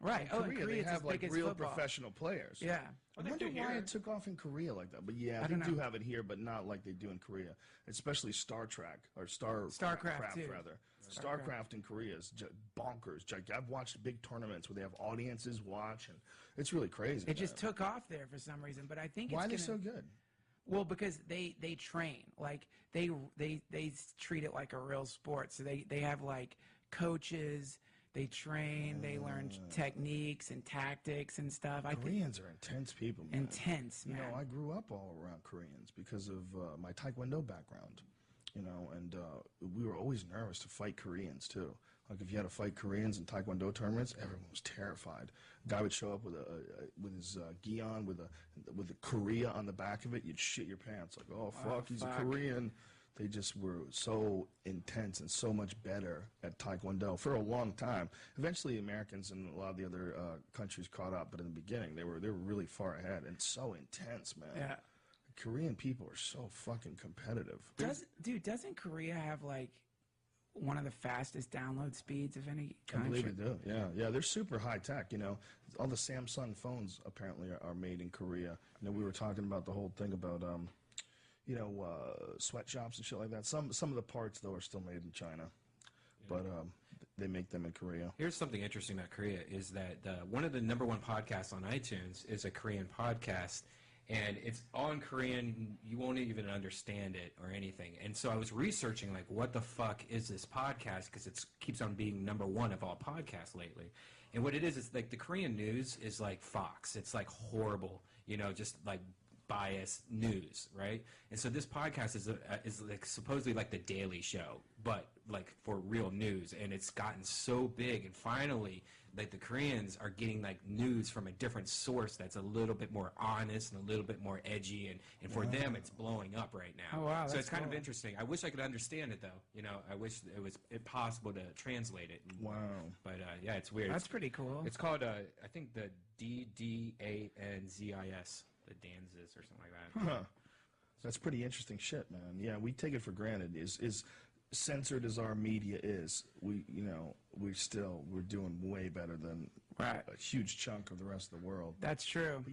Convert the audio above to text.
Right. In Korea, they have like real football. professional players. Yeah. I wonder why it took off in Korea like that. But yeah, they do have it here, but not like they do in Korea. Especially Star Trek or StarCraft too. rather. StarCraft in Korea is bonkers. I've watched big tournaments where they have audiences watch, and it's really crazy. It just took off there for some reason. But I think why are they so good? Well, because they train, like they treat it like a real sport. So they have like coaches. They train, they learn techniques and tactics and stuff. Koreans are intense people, man. Intense, man. You know, I grew up all around Koreans because of my Taekwondo background, you know, and we were always nervous to fight Koreans, too. Like, if you had to fight Koreans in Taekwondo tournaments, everyone was terrified. A guy would show up with his gi on, with a Korea on the back of it, you'd shit your pants. Like, oh, fuck, he's a Korean. They just were so intense and so much better at Taekwondo for a long time. Eventually, Americans and a lot of the other countries caught up, but in the beginning, they were really far ahead and so intense, man. Yeah. Korean people are so fucking competitive. Doesn't Korea have like one of the fastest download speeds of any country? I believe it do. Yeah, they're super high tech. You know, all the Samsung phones apparently are made in Korea. You know, we were talking about the whole thing about you know, sweatshops and shit like that. Some of the parts, though, are still made in China. Yeah. But they make them in Korea. Here's something interesting about Korea is that one of the #1 podcasts on iTunes is a Korean podcast, and it's all in Korean. You won't even understand it or anything. And so I was researching, like, what the fuck is this podcast? Because it keeps on being #1 of all podcasts lately. And what it is like the Korean news is like Fox. It's like horrible, you know, just like biased news, right? And so this podcast is like supposedly like the Daily Show, but like for real news, and it's gotten so big, and finally like the Koreans are getting like news from a different source that's a little bit more honest and a little bit more edgy, and for them it's blowing up right now. Oh, wow, so it's kind of interesting. I wish I could understand it though, you know. I wish it was possible to translate it. Wow. But yeah, it's weird. That's pretty cool. It's called I think the DDANZIS. The Danzis or something like that. Huh. That's pretty interesting shit, man. Yeah, we take it for granted. Is censored as our media is, we're doing way better than a huge chunk of the rest of the world. That's true.